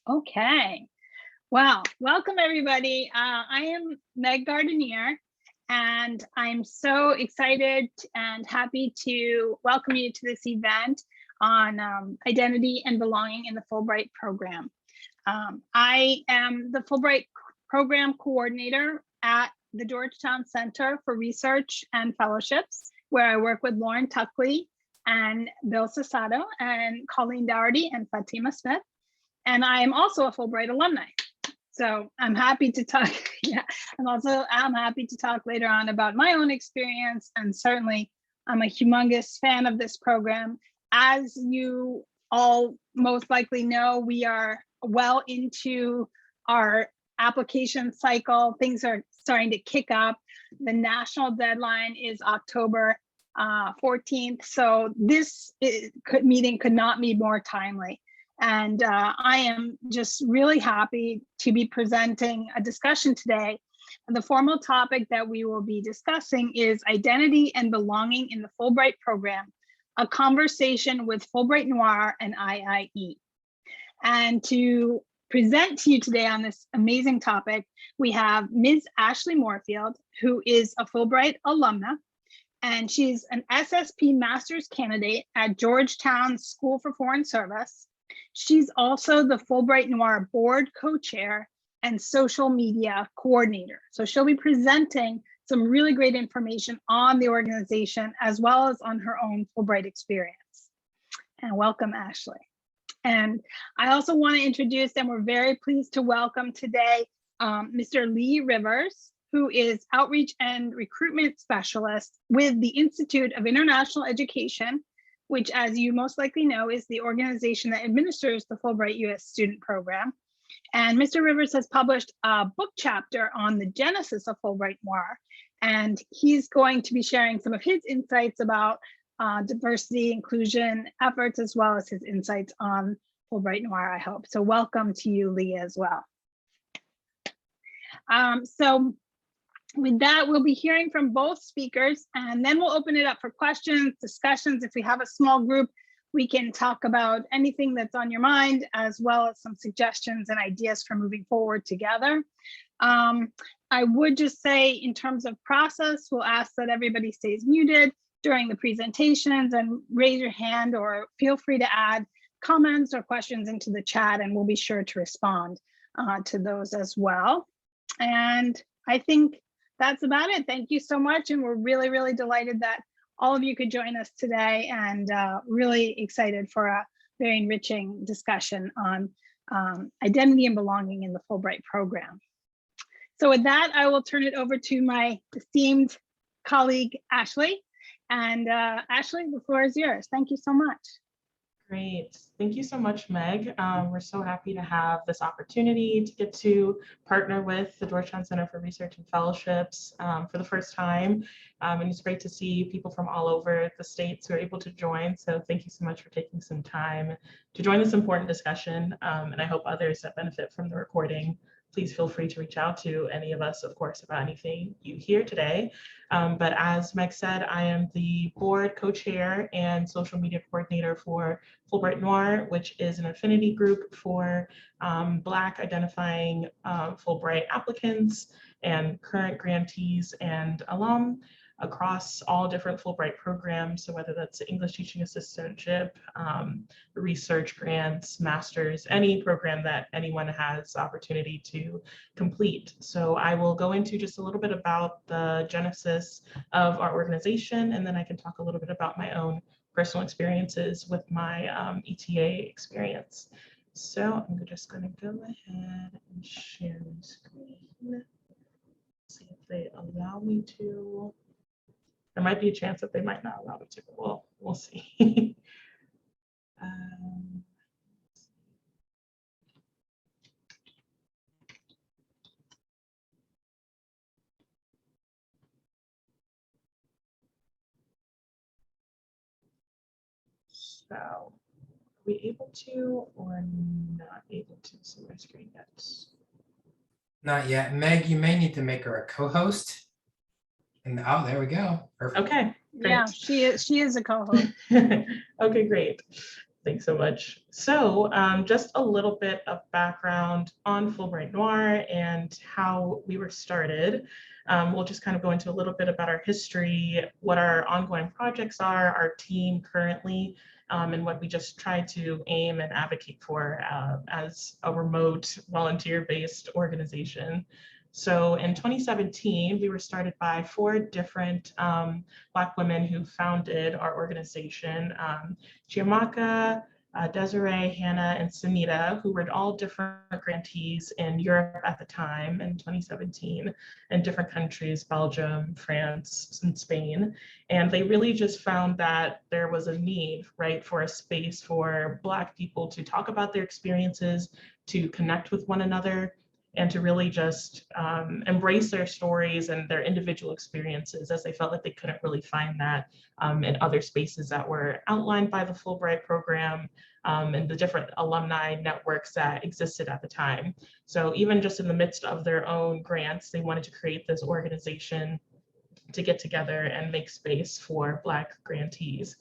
Okay. Well, welcome everybody. I am Meg Gardenier, and I'm so excited and happy to welcome you to this event on identity and belonging in the Fulbright program. I am the Fulbright program coordinator at the Georgetown Center for Research and Fellowships, where I work with Lauren Tuckley and Bill Sasato and Colleen Dougherty and Fatima Smith. And I am also a Fulbright alumni. So I'm happy to talk. Yeah, I'm happy to talk later on about my own experience. And certainly I'm a humongous fan of this program. As you all most likely know, we are well into our application cycle. Things are starting to kick up. The national deadline is October 14th. So this meeting could not be more timely. And I am just really happy to be presenting a discussion today. The formal topic that we will be discussing is identity and belonging in the Fulbright program, a conversation with Fulbright Noir and IIE. And to present to you today on this amazing topic, we have Ms. Ashley Morefield, who is a Fulbright alumna, and she's an SSP master's candidate at Georgetown School for Foreign Service. She's also the Fulbright Noir board co-chair and social media coordinator. So she'll be presenting some really great information on the organization as well as on her own Fulbright experience. And welcome, Ashley. And I also want to introduce, and we're very pleased to welcome today, Mr. Lee Rivers, who is Outreach and Recruitment Specialist with the Institute of International Education, which, as you most likely know, is the organization that administers the Fulbright U.S. student program. And Mr. Rivers has published a book chapter on the genesis of Fulbright Noir, and he's going to be sharing some of his insights about diversity, inclusion efforts, as well as his insights on Fulbright Noir, I hope. So welcome to you, Lee, as well. So with that, we'll be hearing from both speakers, and then we'll open it up for questions, discussions. If we have a small group, we can talk about anything that's on your mind, as well as some suggestions and ideas for moving forward together. I would just say, in terms of process, we'll ask that everybody stays muted during the presentations and raise your hand, or feel free to add comments or questions into the chat, and we'll be sure to respond to those as well. And I think that's about it. Thank you so much. And we're really, really delighted that all of you could join us today, and really excited for a very enriching discussion on identity and belonging in the Fulbright program. So with that, I will turn it over to my esteemed colleague, Ashley. And Ashley, the floor is yours. Thank you so much. Great. Thank you so much, Meg. We're so happy to have this opportunity to get to partner with the Georgetown Center for Research and Fellowships for the first time. And it's great to see people from all over the states who are able to join. So thank you so much for taking some time to join this important discussion. And I hope others that benefit from the recording, please feel free to reach out to any of us, of course, about anything you hear today. But as Meg said, I am the board co-chair and social media coordinator for Fulbright Noir, which is an affinity group for Black identifying Fulbright applicants and current grantees and alum across all different Fulbright programs. So whether that's English teaching assistantship, research grants, masters, any program that anyone has opportunity to complete. So I will go into just a little bit about the genesis of our organization, and then I can talk a little bit about my own personal experiences with my ETA experience. So I'm just going to go ahead and share my screen. See if they allow me to. There might be a chance that they might not allow me to, but we'll see. So, are we able to or not able to see my screen yet? Not yet. Meg, you may need to make her a co-host. And oh, there we go. Perfect. Okay. Great. Yeah, she is a co-host. Okay, great. Thanks so much. So just a little bit of background on Fulbright Noir and how we were started. We'll just kind of go into a little bit about our history, what our ongoing projects are, our team currently, and what we just try to aim and advocate for as a remote volunteer-based organization. So in 2017, we were started by 4 different Black women who founded our organization. Chiamaka, Desiree, Hannah, and Sunita, who were all different grantees in Europe at the time in 2017, in different countries, Belgium, France, and Spain. And they really just found that there was a need, right, for a space for Black people to talk about their experiences, to connect with one another, and to really just embrace their stories and their individual experiences, as they felt like they couldn't really find that in other spaces that were outlined by the Fulbright program and the different alumni networks that existed at the time. So even just in the midst of their own grants, they wanted to create this organization to get together and make space for Black grantees.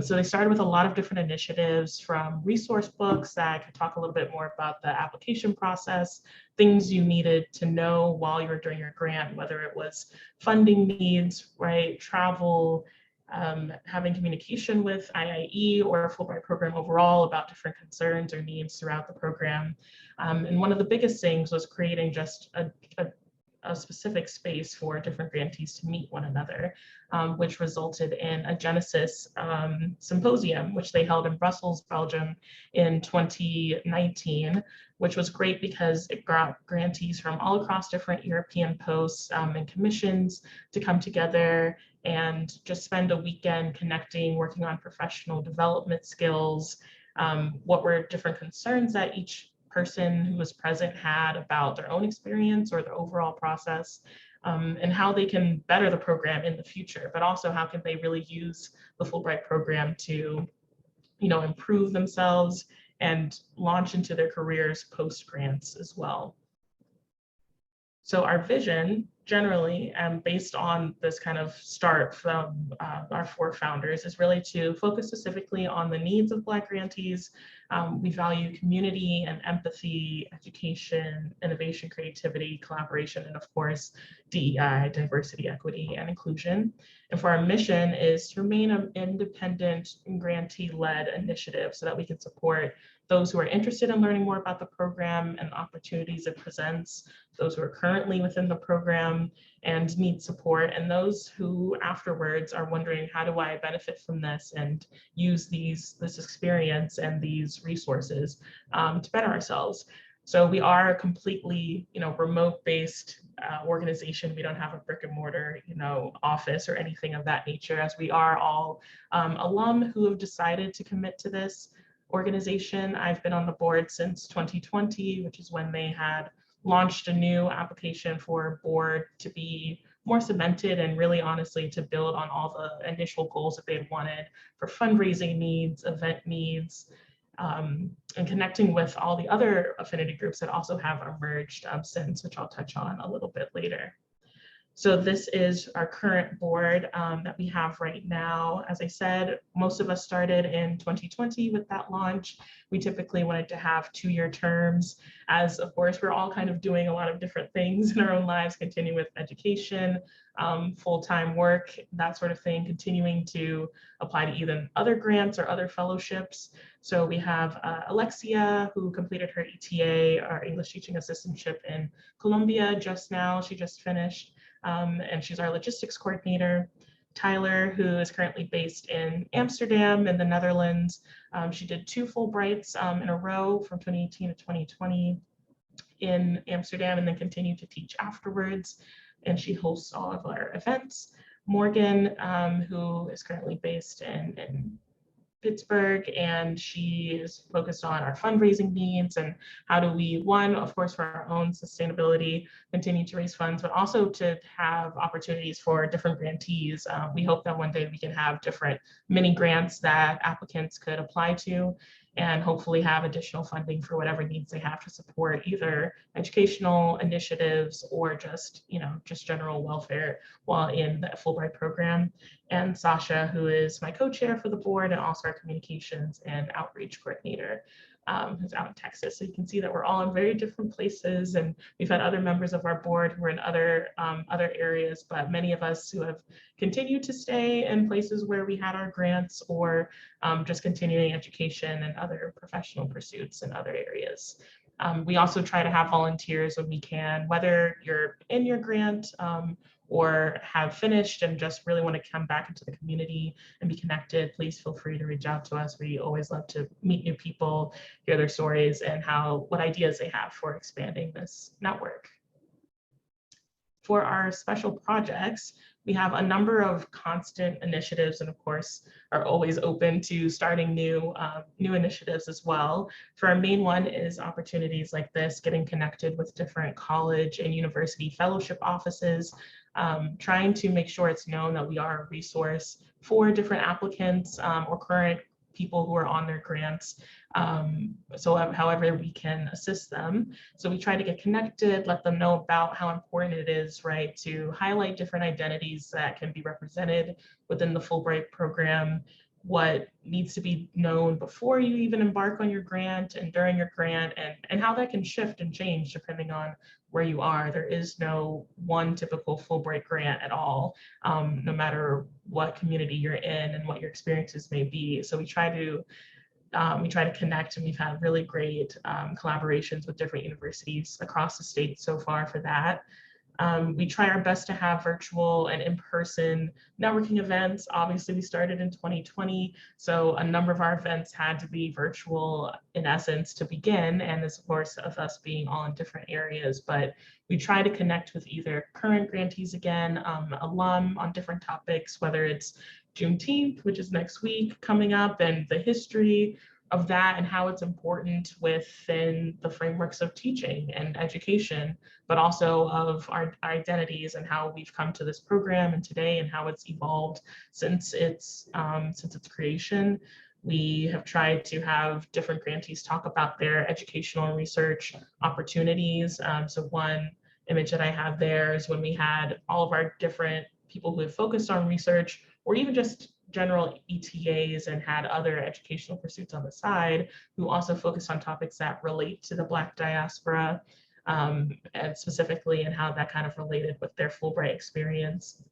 So they started with a lot of different initiatives, from resource books that could talk a little bit more about the application process, things you needed to know while you were doing your grant, whether it was funding needs, right, travel, having communication with IIE or Fulbright program overall about different concerns or needs throughout the program. And one of the biggest things was creating just a specific space for different grantees to meet one another, which resulted in a Genesis symposium, which they held in Brussels, Belgium in 2019, which was great because it brought grantees from all across different European posts and commissions to come together and just spend a weekend connecting, working on professional development skills, what were different concerns that each person who was present had about their own experience or the overall process, and how they can better the program in the future, but also how can they really use the Fulbright program to, improve themselves and launch into their careers post grants as well. So our vision generally, and based on this kind of start from our 4 founders, is really to focus specifically on the needs of Black grantees. We value community and empathy, education, innovation, creativity, collaboration, and of course, DEI, diversity, equity, and inclusion. And for our mission is to remain an independent grantee-led initiative so that we can support those who are interested in learning more about the program and opportunities it presents, those who are currently within the program and need support, and those who afterwards are wondering, how do I benefit from this and use this experience and these resources to better ourselves. So we are a completely, remote-based organization. We don't have a brick and mortar, office or anything of that nature, as we are all alum who have decided to commit to this organization. I've been on the board since 2020, which is when they had launched a new application for a board to be more cemented and really honestly to build on all the initial goals that they had wanted for fundraising needs, event needs, and connecting with all the other affinity groups that also have emerged since, which I'll touch on a little bit later. So this is our current board that we have right now. As I said, most of us started in 2020 with that launch. We typically wanted to have 2-year terms, as of course, we're all kind of doing a lot of different things in our own lives, continuing with education, full-time work, that sort of thing, continuing to apply to even other grants or other fellowships. So we have Alexia, who completed her ETA, our English teaching assistantship in Colombia just now. She just finished. And she's our logistics coordinator. Tyler, who is currently based in Amsterdam in the Netherlands. She did 2 Fulbrights in a row from 2018 to 2020 in Amsterdam, and then continued to teach afterwards. And she hosts all of our events. Morgan, who is currently based in Pittsburgh, and she is focused on our fundraising needs and how do we, one, of course, for our own sustainability, continue to raise funds, but also to have opportunities for different grantees. We hope that one day we can have different mini grants that applicants could apply to. and hopefully have additional funding for whatever needs they have to support either educational initiatives or just, just general welfare while in the Fulbright program. And Sasha, who is my co-chair for the board and also our communications and outreach coordinator, who's out in Texas. So you can see that we're all in very different places, and we've had other members of our board who are in other areas, but many of us who have continued to stay in places where we had our grants or just continuing education and other professional pursuits in other areas. We also try to have volunteers when we can, whether you're in your grant or have finished and just really want to come back into the community and be connected. Please feel free to reach out to us. We always love to meet new people, hear their stories, and what ideas they have for expanding this network. For our special projects, we have a number of constant initiatives, and of course are always open to starting new initiatives as well. For our main one is opportunities like this, getting connected with different college and university fellowship offices, trying to make sure it's known that we are a resource for different applicants or current people who are on their grants. So however we can assist them. So we try to get connected, let them know about how important it is, right, to highlight different identities that can be represented within the Fulbright program, what needs to be known before you even embark on your grant and during your grant, and how that can shift and change depending on where you are. There is no one typical Fulbright grant at all, no matter what community you're in and what your experiences may be. So we try to connect, and we've had really great collaborations with different universities across the state so far for that. We try our best to have virtual and in-person networking events. Obviously, we started in 2020, so a number of our events had to be virtual in essence to begin, and of course of us being all in different areas, but we try to connect with either current grantees again, alum on different topics, whether it's Juneteenth, which is next week coming up, and the history of that and how it's important within the frameworks of teaching and education, but also of our identities and how we've come to this program and today and how it's evolved since its creation. We have tried to have different grantees talk about their educational and research opportunities. So one image that I have there is when we had all of our different people who have focused on research or even just general ETAs and had other educational pursuits on the side who also focus on topics that relate to the Black diaspora, and specifically and how that kind of related with their Fulbright experience.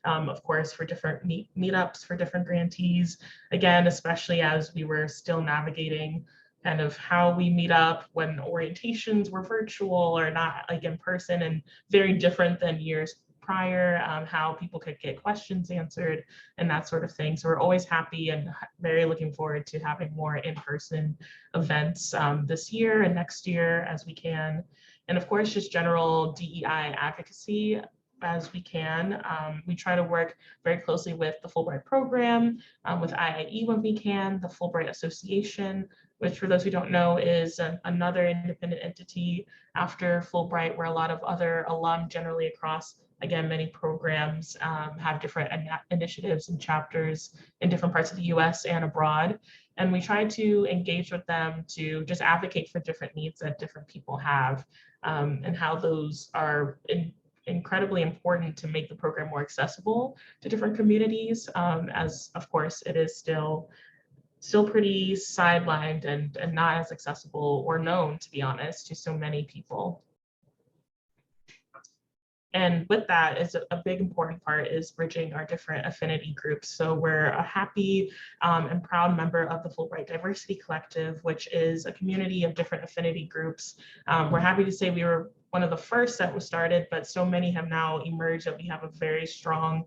Of course, for different meetups for different grantees, again, especially as we were still navigating kind of how we meet up when orientations were virtual or not like in person, and very different than years prior, how people could get questions answered and that sort of thing. So we're always happy and very looking forward to having more in-person events this year and next year as we can. And of course, just general DEI advocacy as we can. We try to work very closely with the Fulbright program, with IIE when we can, the Fulbright Association, which for those who don't know is another independent entity after Fulbright, where a lot of other alum generally across, again, many programs have different initiatives and chapters in different parts of the US and abroad. And we try to engage with them to just advocate for different needs that different people have, and how those are incredibly important to make the program more accessible to different communities, as of course it is still pretty sidelined and not as accessible or known, to be honest, to so many people. And with that is a big important part is bridging our different affinity groups. So we're a happy and proud member of the Fulbright Diversity Collective, which is a community of different affinity groups. We're happy to say we were one of the first that was started, but so many have now emerged that we have a very strong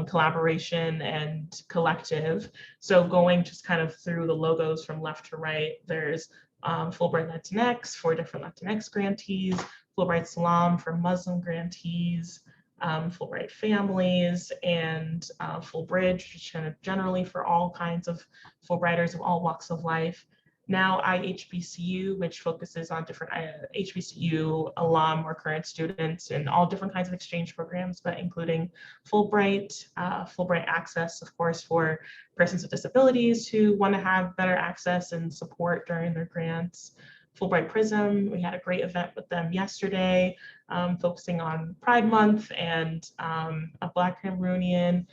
collaboration and collective. So going just kind of through the logos from left to right, there's Fulbright Latinx for different Latinx grantees, Fulbright Salam for Muslim grantees, Fulbright families, and Full Bridge, which kind of generally for all kinds of Fulbrighters of all walks of life. now IHBCU, which focuses on different HBCU alum or current students in all different kinds of exchange programs, but including Fulbright, Fulbright access, of course, for persons with disabilities who want to have better access and support during their grants. Fulbright Prism, we had a great event with them yesterday, focusing on Pride Month and a Black Cameroonian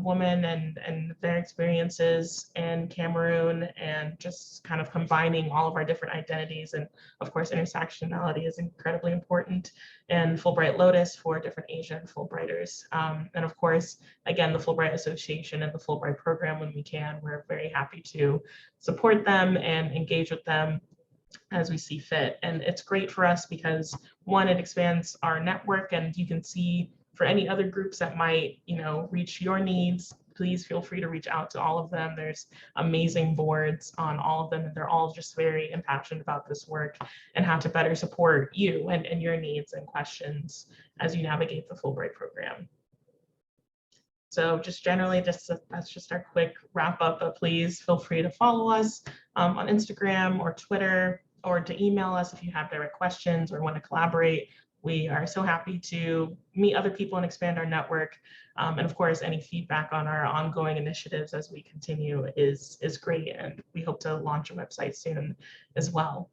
woman and their experiences in Cameroon, and just kind of combining all of our different identities. And of course, intersectionality is incredibly important. And Fulbright Lotus for different Asian Fulbrighters. And of course, again, the Fulbright Association and the Fulbright program, when we can, we're very happy to support them and engage with them as we see fit. And it's great for us because, one, it expands our network, and you can see for any other groups that might, reach your needs, please feel free to reach out to all of them. There's amazing boards on all of them, and they're all just very impassioned about this work and how to better support you and your needs and questions as you navigate the Fulbright program. So just generally, that's just our quick wrap up, but please feel free to follow us on Instagram or Twitter, or to email us if you have direct questions or want to collaborate. We are so happy to meet other people and expand our network. And of course, any feedback on our ongoing initiatives as we continue is great. And we hope to launch a website soon as well.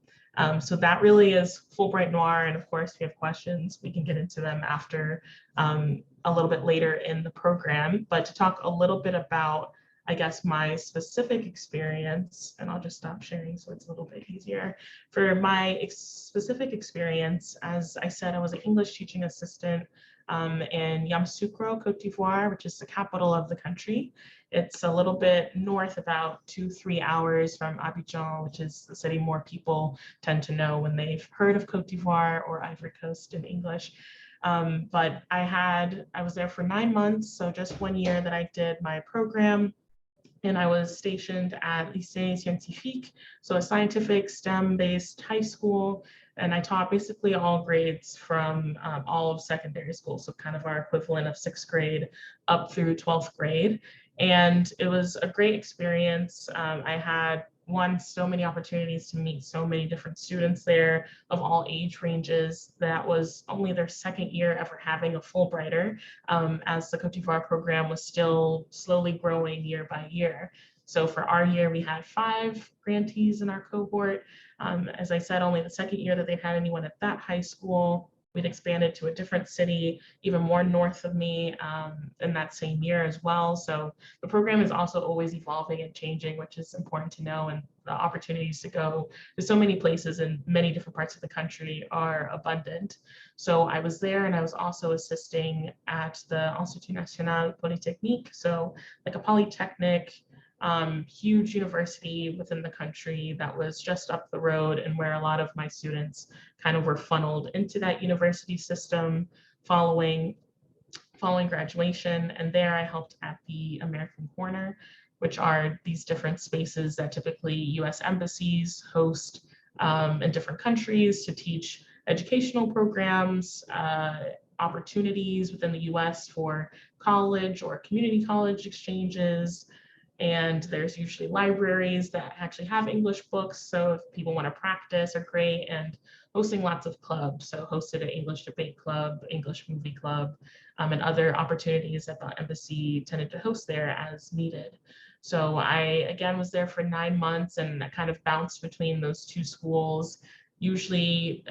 So that really is Fulbright Noir. And of course, if you have questions, we can get into them after a little bit later in the program. But to talk a little bit about, I guess, my specific experience, and I'll just stop sharing so it's a little bit easier. For my specific experience, as I said, I was an English teaching assistant in Yamoussoukro, Cote d'Ivoire, which is the capital of the country. It's a little bit north, about 2-3 hours from Abidjan, which is the city more people tend to know when they've heard of Cote d'Ivoire or Ivory Coast in English. But I was there for 9 months, so just 1 year that I did my program. And I was stationed at Lycée Scientifique, so a scientific STEM-based high school. And I taught basically all grades from all of secondary school, so kind of our equivalent of 6th grade up through 12th grade. And it was a great experience. I had so many opportunities to meet so many different students there of all age ranges. That was only their 2nd year ever having a Fulbrighter, as the Cote d'Ivoire program was still slowly growing year by year. So for our year, we had 5 grantees in our cohort. As I said, only the 2nd year that they've had anyone at that high school. We'd expanded to a different city, even more north of me, in that same year as well. So the program is also always evolving and changing, which is important to know. And the opportunities to go to so many places in many different parts of the country are abundant. So I was there, and I was also assisting at the Institut National Polytechnique, so like a polytechnic, huge university within the country that was just up the road, and where a lot of my students kind of were funneled into that university system following graduation. And there I helped at the American Corner, which are these different spaces that typically US embassies host in different countries to teach educational programs, opportunities within the US for college or community college exchanges. And there's usually libraries that actually have English books. So if people want to practice, are great. And hosting lots of clubs. So hosted an English debate club, English movie club, and other opportunities that the embassy tended to host there as needed. So I, again, was there for 9 months, and I kind of bounced between those 2 schools. Usually,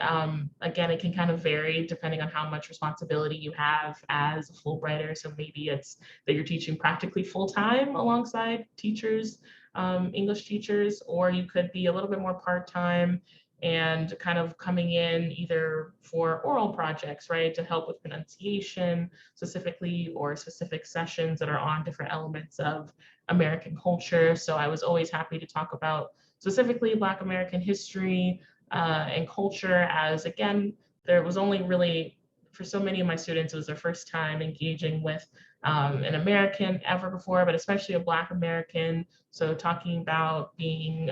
again, it can kind of vary depending on how much responsibility you have as a Fulbrighter. So maybe it's that you're teaching practically full-time alongside teachers, English teachers, or you could be a little bit more part-time and kind of coming in either for oral projects, right, to help with pronunciation specifically, or specific sessions that are on different elements of American culture. So I was always happy to talk about specifically Black American history, and culture, as again, there was only really, for so many of my students, it was their first time engaging with an American ever before, but especially a Black American. So talking about being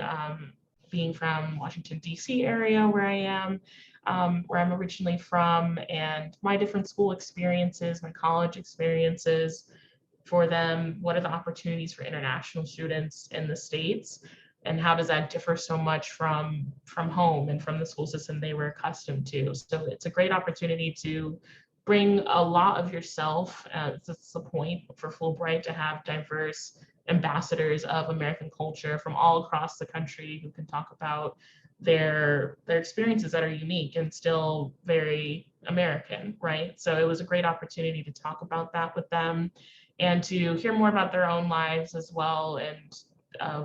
from Washington, DC area where I am, where I'm originally from, and my different school experiences, my college experiences for them, what are the opportunities for international students in the States, and how does that differ so much from home and from the school system they were accustomed to. So it's a great opportunity to bring a lot of yourself. That's the point for Fulbright, to have diverse ambassadors of American culture from all across the country who can talk about their experiences that are unique and still very American, right? So it was a great opportunity to talk about that with them and to hear more about their own lives as well, and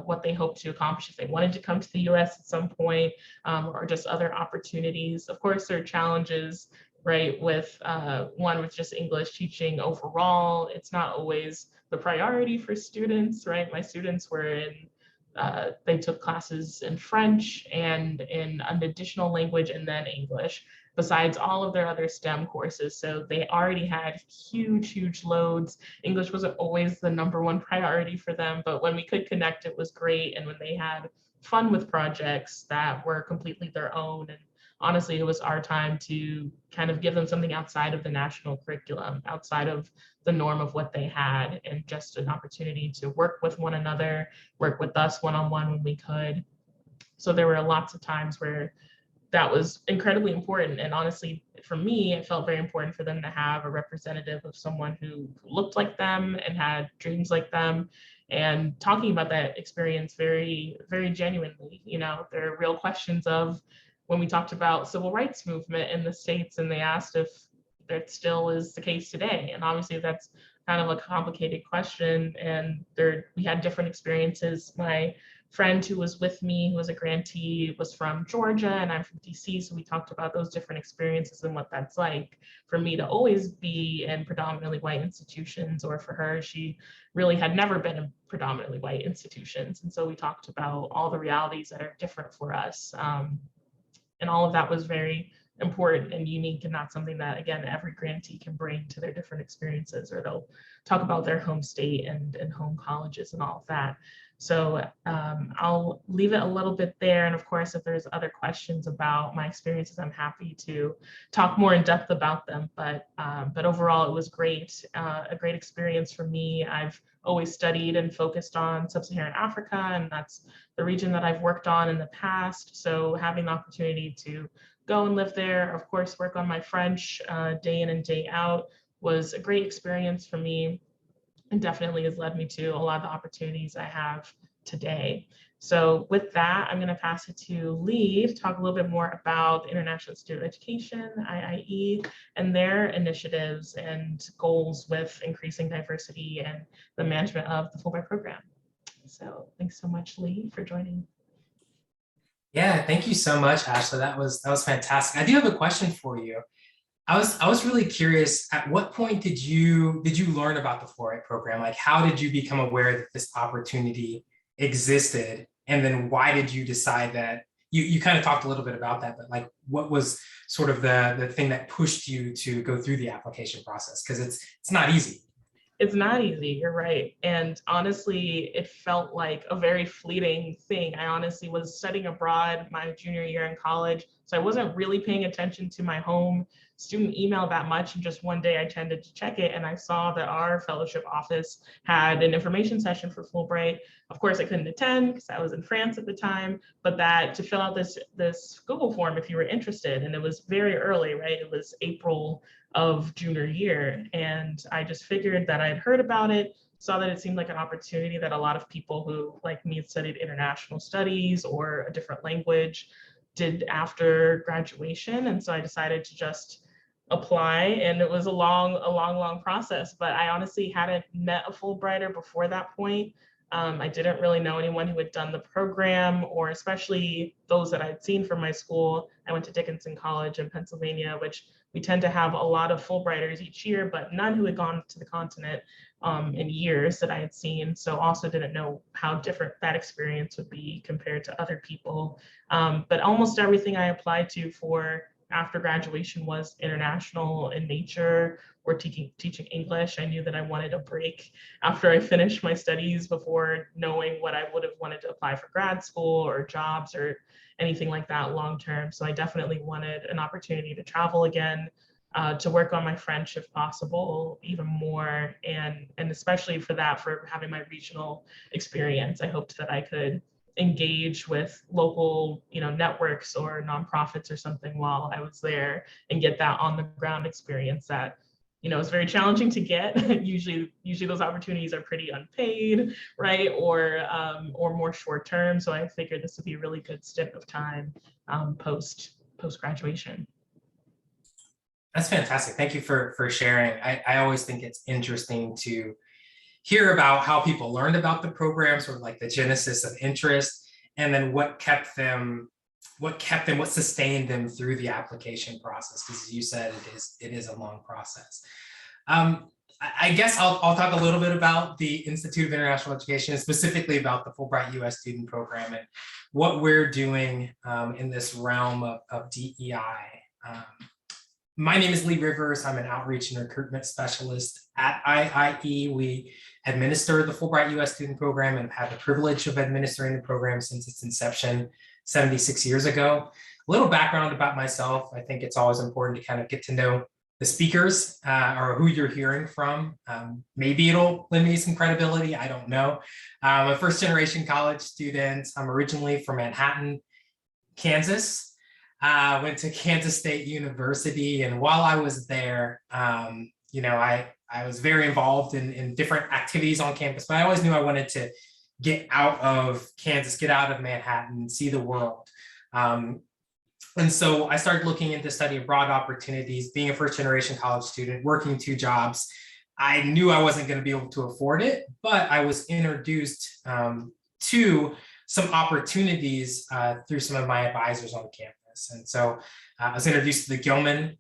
what they hope to accomplish if they wanted to come to the US at some point, or just other opportunities. Of course, there are challenges, right, with one with just English teaching overall. It's not always the priority for students, right? My students were in, they took classes in French and in an additional language and then English, besides all of their other STEM courses. So they already had huge loads. English wasn't always the #1 priority for them, but when we could connect, it was great. And when they had fun with projects that were completely their own, and honestly, it was our time to kind of give them something outside of the national curriculum, outside of the norm of what they had, and just an opportunity to work with one another, work with us one-on-one when we could. So there were lots of times where that was incredibly important. And honestly, for me, it felt very important for them to have a representative of someone who looked like them and had dreams like them, and talking about that experience very genuinely. You know, there are real questions of, when we talked about civil rights movement in the States, and they asked if that still is the case today. And obviously that's kind of a complicated question. And we had different experiences. My friend who was with me, who was a grantee, was from Georgia and I'm from DC. So we talked about those different experiences and what that's like for me to always be in predominantly white institutions, or for her, she really had never been in predominantly white institutions. And so we talked about all the realities that are different for us. And all of that was very important and unique, and not something that, again, every grantee can bring to their different experiences, or they'll talk about their home state and home colleges and all of that. So I'll leave it a little bit there. And of course, if there's other questions about my experiences, I'm happy to talk more in depth about them. But overall, it was great, a great experience for me. I've always studied and focused on sub-Saharan Africa, and that's the region that I've worked on in the past. So having the opportunity to go and live there, of course, work on my French day in and day out, was a great experience for me, and definitely has led me to a lot of the opportunities I have today. So with that, I'm going to pass it to Lee to talk a little bit more about the International Institute of Education, IIE, and their initiatives and goals with increasing diversity and the management of the Fulbright program. So thanks so much, Lee, for joining. Yeah, thank you so much, Ashley. That was fantastic. I do have a question for you. I was really curious, at what point did you learn about the Fulbright program? Like, how did you become aware that this opportunity existed? And then why did you decide that, you kind of talked a little bit about that, but like, what was sort of the thing that pushed you to go through the application process? Because it's not easy. It's not easy, you're right. And honestly, it felt like a very fleeting thing. I honestly was studying abroad my junior year in college, so I wasn't really paying attention to my home student email that much. And just one day I tended to check it, and I saw that our fellowship office had an information session for Fulbright. Of course, I couldn't attend because I was in France at the time, but that to fill out this Google form if you were interested. And it was very early, right? It was April of junior year. And I just figured that I'd heard about it, saw that it seemed like an opportunity that a lot of people who, like me, studied international studies or a different language did after graduation. And so I decided to just apply, and it was a long process, but I honestly hadn't met a Fulbrighter before that point. I didn't really know anyone who had done the program, or especially those that I'd seen from my school. I went to Dickinson College in Pennsylvania, which we tend to have a lot of Fulbrighters each year, but none who had gone to the continent in years that I had seen. So also didn't know how different that experience would be compared to other people. But almost everything I applied to for after graduation was international in nature, or teaching English. I knew that I wanted a break after I finished my studies before knowing what I would have wanted to apply for grad school or jobs or anything like that long term. So I definitely wanted an opportunity to travel again, to work on my French if possible, even more. And especially for that, for having my regional experience, I hoped that I could engage with local, networks or nonprofits or something while I was there and get that on the ground experience that, is very challenging to get. Usually those opportunities are pretty unpaid, right? Or more short term. So I figured this would be a really good stint of time post graduation. That's fantastic. Thank you for sharing. I always think it's interesting to hear about how people learned about the program, sort of like the genesis of interest, and then what sustained them through the application process. Because as you said, it is a long process. I guess I'll talk a little bit about the Institute of International Education, and specifically about the Fulbright U.S. student program and what we're doing in this realm of DEI. My name is Lee Rivers. I'm an outreach and recruitment specialist at IIE. We administer the Fulbright U.S. student program and have had the privilege of administering the program since its inception 76 years ago. A little background about myself. I think it's always important to kind of get to know the speakers or who you're hearing from. Maybe it'll lend me some credibility. I don't know. I'm a first generation college student. I'm originally from Manhattan, Kansas. Went to Kansas State University, and while I was there, I was very involved in different activities on campus, but I always knew I wanted to get out of Kansas, get out of Manhattan, see the world. And so I started looking into study abroad opportunities. Being a first generation college student, working 2 jobs, I knew I wasn't going to be able to afford it, but I was introduced to some opportunities through some of my advisors on campus. And so I was introduced to the Gilman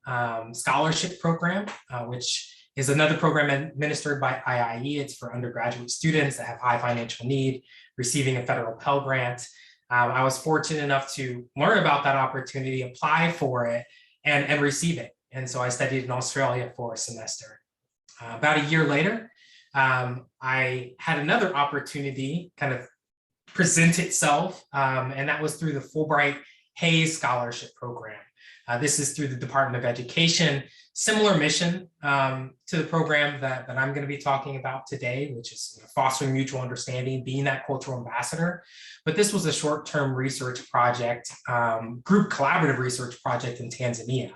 Scholarship Program, which is another program administered by IIE. It's for undergraduate students that have high financial need, receiving a federal Pell Grant. I was fortunate enough to learn about that opportunity, apply for it, and receive it. And so I studied in Australia for a semester. About a year later, I had another opportunity kind of present itself, and that was through the Fulbright Hayes Scholarship Program. This is through the Department of Education. Similar mission to the program that I'm going to be talking about today, which is fostering mutual understanding, being that cultural ambassador. But this was a short-term research project, group collaborative research project in Tanzania,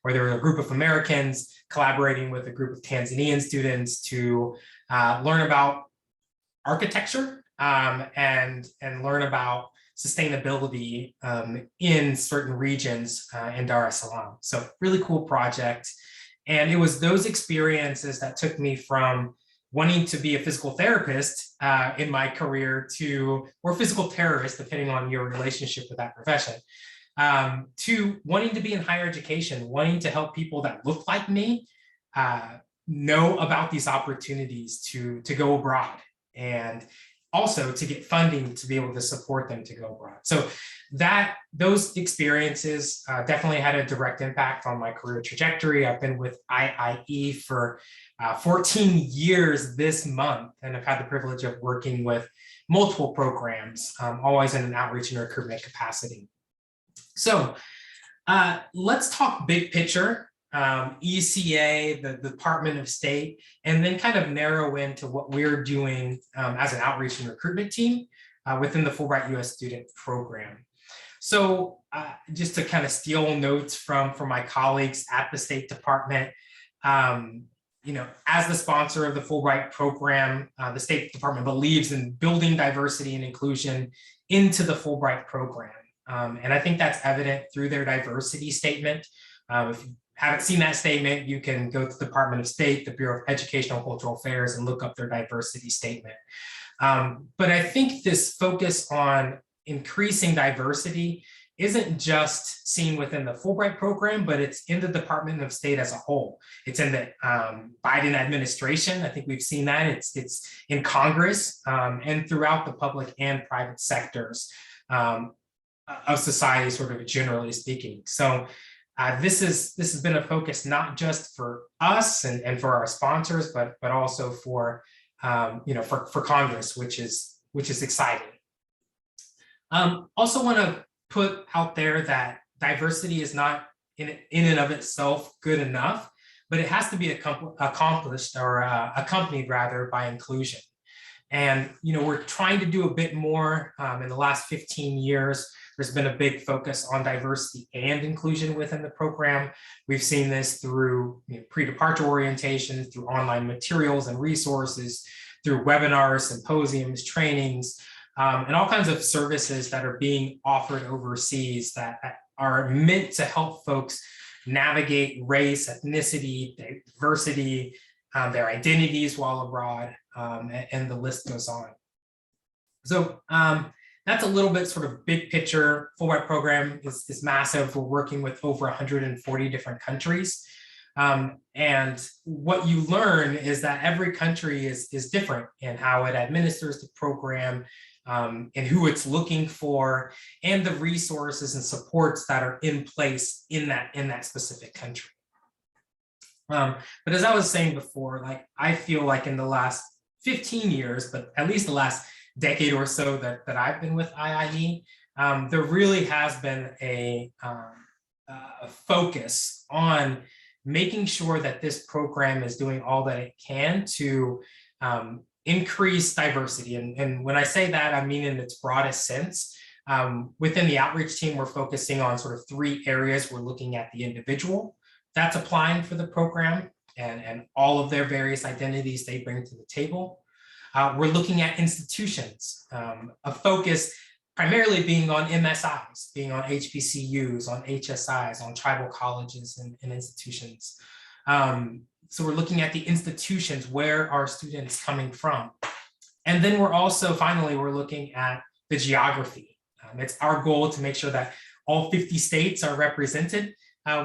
where there were a group of Americans collaborating with a group of Tanzanian students to learn about architecture and learn about sustainability in certain regions in Dar es Salaam. So really cool project. And it was those experiences that took me from wanting to be a physical therapist in my career or physical terrorist, depending on your relationship with that profession, to wanting to be in higher education, wanting to help people that look like me know about these opportunities to go abroad, and also to get funding to be able to support them to go abroad. So those experiences definitely had a direct impact on my career trajectory. I've been with IIE for 14 years this month, and I've had the privilege of working with multiple programs, always in an outreach and recruitment capacity. So let's talk big picture. ECA, the Department of State, and then kind of narrow into what we're doing as an outreach and recruitment team within the Fulbright U.S. student program. So just to kind of steal notes from my colleagues at the State Department, as the sponsor of the Fulbright program, the State Department believes in building diversity and inclusion into the Fulbright program. And I think that's evident through their diversity statement. If you haven't seen that statement, you can go to the Department of State, the Bureau of Educational and Cultural Affairs, and look up their diversity statement. But I think this focus on increasing diversity isn't just seen within the Fulbright program, but it's in the Department of State as a whole. It's in the Biden administration. I think we've seen that. It's in Congress and throughout the public and private sectors of society, sort of generally speaking. So this has been a focus not just for us and for our sponsors, but also for for Congress, which is exciting. Also want to put out there that diversity is not in and of itself good enough, but it has to be accomplished or accompanied rather by inclusion. And, we're trying to do a bit more in the last 15 years. There's been a big focus on diversity and inclusion within the program. We've seen this through pre-departure orientations, through online materials and resources, through webinars, symposiums, trainings, and all kinds of services that are being offered overseas that are meant to help folks navigate race, ethnicity, diversity, their identities while abroad, and the list goes on. So that's a little bit sort of big picture. Fulbright program is massive. We're working with over 140 different countries. And what you learn is that every country is different in how it administers the program, and who it's looking for, and the resources and supports that are in place in that specific country. But as I was saying before, I feel like in the last 15 years, but at least the last decade or so that I've been with IIE, there really has been a focus on making sure that this program is doing all that it can to increase diversity. And when I say that, I mean in its broadest sense. Within the outreach team, we're focusing on sort of 3 areas. We're looking at the individual that's applying for the program and all of their various identities they bring to the table. We're looking at institutions, a focus primarily being on MSIs, being on HBCUs, on HSIs, on tribal colleges and institutions. So we're looking at the institutions, where are students coming from? And then we're also, finally, we're looking at the geography. It's our goal to make sure that all 50 states are represented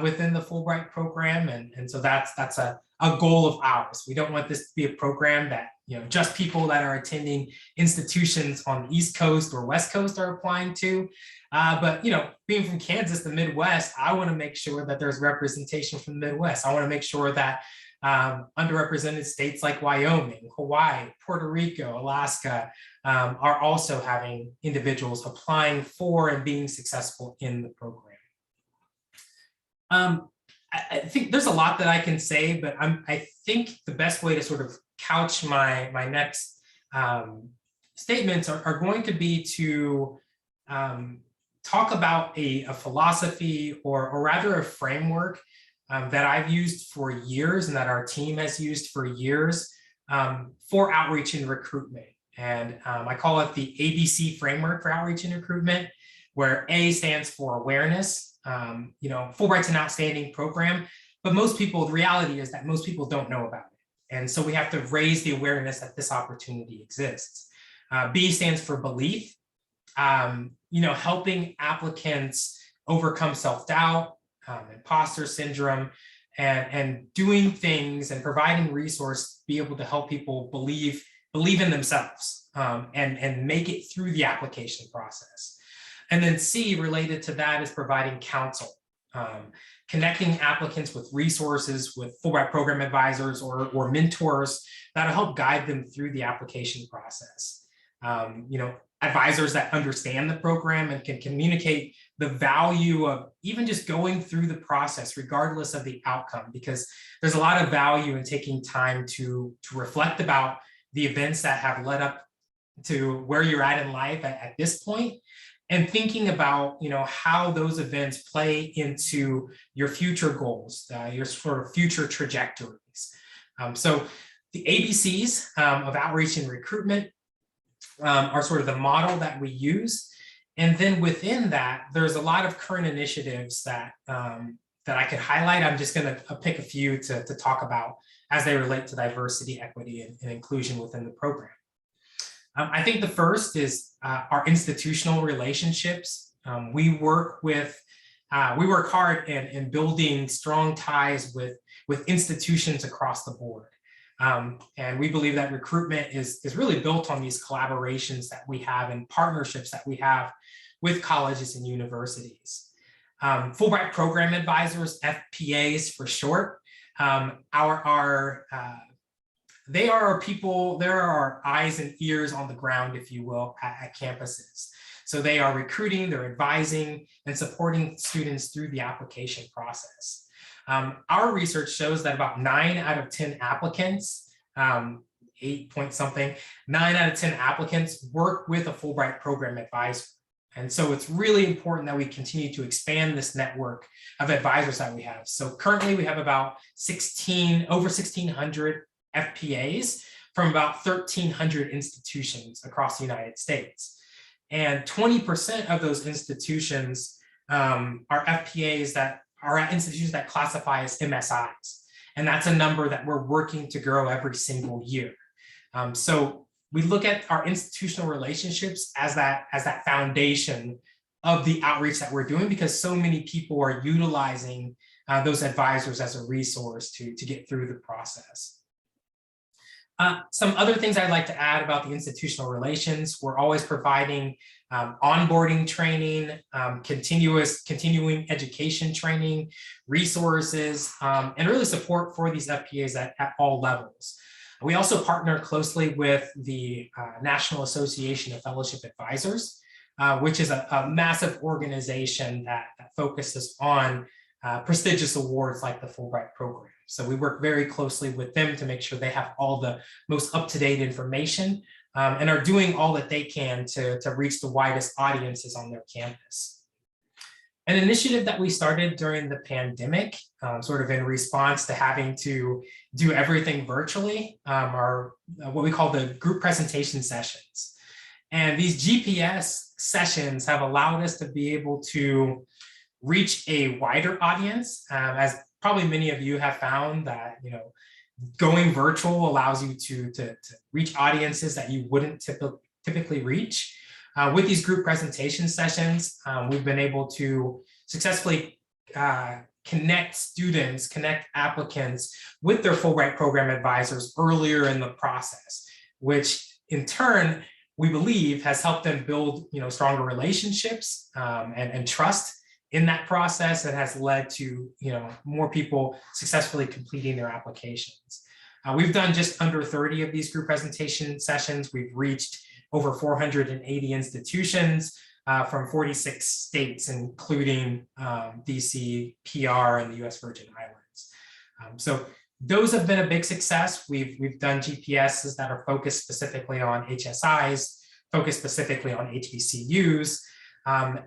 within the Fulbright program. And so that's a goal of ours. We don't want this to be a program that just people that are attending institutions on the East Coast or West Coast are applying to. But being from Kansas, the Midwest, I want to make sure that there's representation from the Midwest. I want to make sure that underrepresented states like Wyoming, Hawaii, Puerto Rico, Alaska are also having individuals applying for and being successful in the program. I think there's a lot that I can say, but I think the best way to sort of couch my next statements are going to be to talk about a philosophy or rather a framework that I've used for years and that our team has used for years for outreach and recruitment. And I call it the ABC framework for outreach and recruitment, where A stands for awareness. Fulbright's an outstanding program, but the reality is that most people don't know about it. And so we have to raise the awareness that this opportunity exists. B stands for belief, helping applicants overcome self-doubt, imposter syndrome, and doing things and providing resource to be able to help people believe in themselves and make it through the application process. And then C, related to that, is providing counsel, connecting applicants with resources, with Fulbright program advisors or mentors that'll help guide them through the application process. Advisors that understand the program and can communicate the value of even just going through the process, regardless of the outcome, because there's a lot of value in taking time to reflect about the events that have led up to where you're at in life at this point, and thinking about how those events play into your future goals, your sort of future trajectories. So the ABCs of outreach and recruitment are sort of the model that we use. And then within that, there's a lot of current initiatives that I could highlight. I'm just going to pick a few to talk about as they relate to diversity, equity, and inclusion within the program. I think the first is our institutional relationships. We work hard in building strong ties with institutions across the board. And we believe that recruitment is really built on these collaborations that we have and partnerships that we have with colleges and universities. Fulbright program advisors, FPAs for short, they are our people, they're our eyes and ears on the ground, if you will, at campuses. So they are recruiting, they're advising, and supporting students through the application process. Our research shows that about 9 out of 10 applicants 8 point something, 9 out of 10 applicants work with a Fulbright program advisor. And so it's really important that we continue to expand this network of advisors that we have. So currently we have about over 1,600 FPAs from about 1,300 institutions across the United States. And 20% of those institutions are FPAs that are at institutions that classify as MSIs. And that's a number that we're working to grow every single year. So we look at our institutional relationships as that foundation of the outreach that we're doing, because so many people are utilizing those advisors as a resource to get through the process. Some other things I'd like to add about the institutional relations: we're always providing onboarding training, continuing education training, resources, and really support for these FPAs at all levels. We also partner closely with the National Association of Fellowship Advisors, which is a massive organization that focuses on prestigious awards like the Fulbright program. So we work very closely with them to make sure they have all the most up-to-date information and are doing all that they can to reach the widest audiences on their campus. An initiative that we started during the pandemic, sort of in response to having to do everything virtually, are what we call the group presentation sessions. And these GPS sessions have allowed us to be able to reach a wider audience, as probably many of you have found that, going virtual allows you to reach audiences that you wouldn't typically reach. With these group presentation sessions, we've been able to successfully connect applicants with their Fulbright program advisors earlier in the process, which in turn, we believe has helped them build stronger relationships and trust in that process, that has led to more people successfully completing their applications. We've done just under 30 of these group presentation sessions. We've reached over 480 institutions from 46 states, including DC, PR, and the US Virgin Islands. So those have been a big success. We've done GPSs that are focused specifically on HSIs, focused specifically on HBCUs,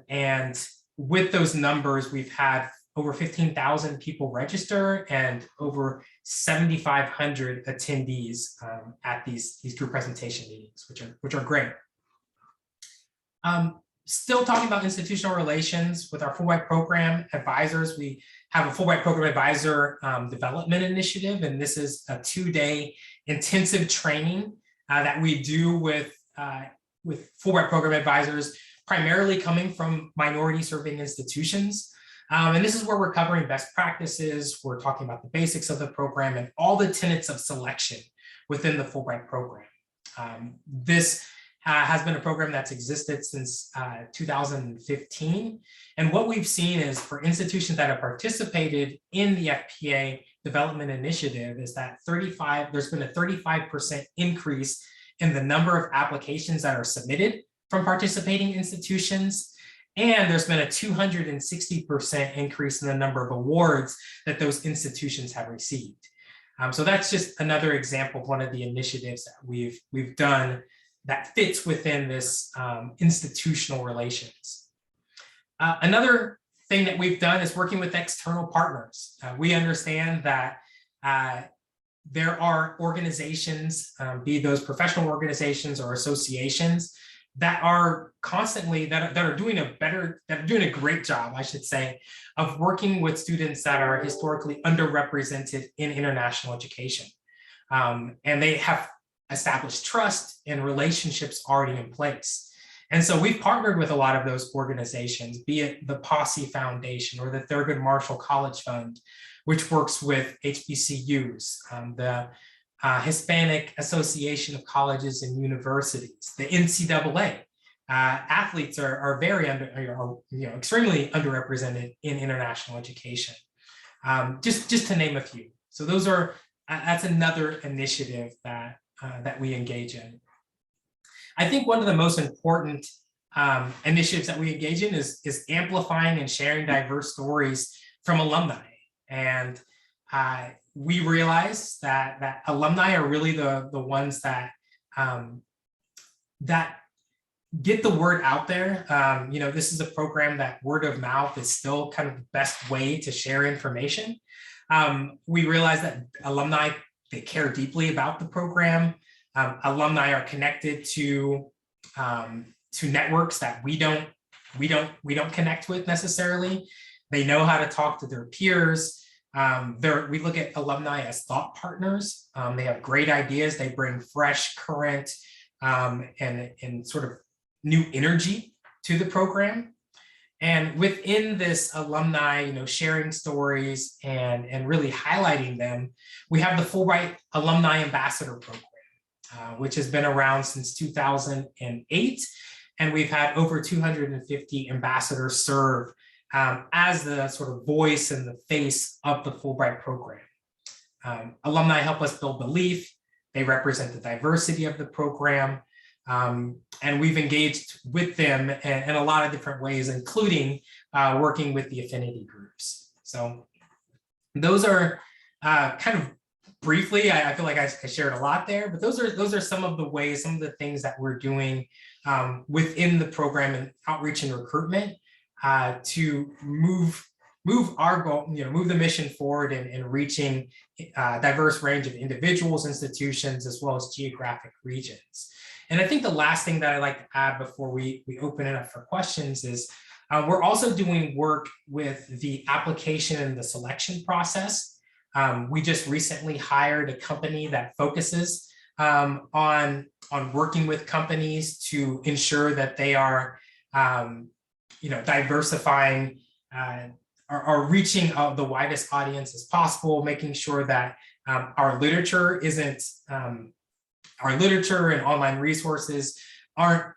and with those numbers, we've had over 15,000 people register and over 7,500 attendees at these group presentation meetings, which are great. Still talking about institutional relations with our Fulbright program advisors, we have a Fulbright program advisor development initiative, and this is a 2-day intensive training that we do with Fulbright program advisors, primarily coming from minority serving institutions. And this is where we're covering best practices. We're talking about the basics of the program and all the tenets of selection within the Fulbright program. This has been a program that's existed since 2015. And what we've seen is, for institutions that have participated in the FPA development initiative, is that there's been a 35% increase in the number of applications that are submitted from participating institutions. And there's been a 260% increase in the number of awards that those institutions have received. So that's just another example of one of the initiatives that we've done that fits within this institutional relations. Another thing that we've done is working with external partners. We understand that there are organizations, be those professional organizations or associations, that are constantly that are doing a great job, I should say, of working with students that are historically underrepresented in international education. And they have established trust and relationships already in place. And so we've partnered with a lot of those organizations, be it the Posse Foundation or the Thurgood Marshall College Fund, which works with HBCUs, the Hispanic Association of Colleges and Universities, the NCAA. Athletes are very extremely underrepresented in international education, just to name a few. So that's another initiative that we engage in. I think one of the most important initiatives that we engage in is amplifying and sharing diverse stories from alumni. And we realize that alumni are really the ones that that get the word out there. This is a program that word of mouth is still kind of the best way to share information. We realize that alumni, they care deeply about the program. Alumni are connected to networks that we don't connect with necessarily. They know how to talk to their peers. We look at alumni as thought partners. They have great ideas. They bring fresh, current, and sort of new energy to the program. And within this alumni, sharing stories and really highlighting them, we have the Fulbright Alumni Ambassador Program, which has been around since 2008. And we've had over 250 ambassadors serve as the sort of voice and the face of the Fulbright program. Alumni help us build belief. They represent the diversity of the program. And we've engaged with them in a lot of different ways, including working with the affinity groups. So those are kind of briefly, I feel like I shared a lot there, but those are some of the ways, some of the things that we're doing within the program and outreach and recruitment to move our goal, move the mission forward in reaching a diverse range of individuals, institutions, as well as geographic regions. And I think the last thing that I'd like to add before we open it up for questions is we're also doing work with the application and the selection process. We just recently hired a company that focuses on working with companies to ensure that they are diversifying, are reaching the widest audience as possible, making sure that our literature isn't our literature and online resources aren't,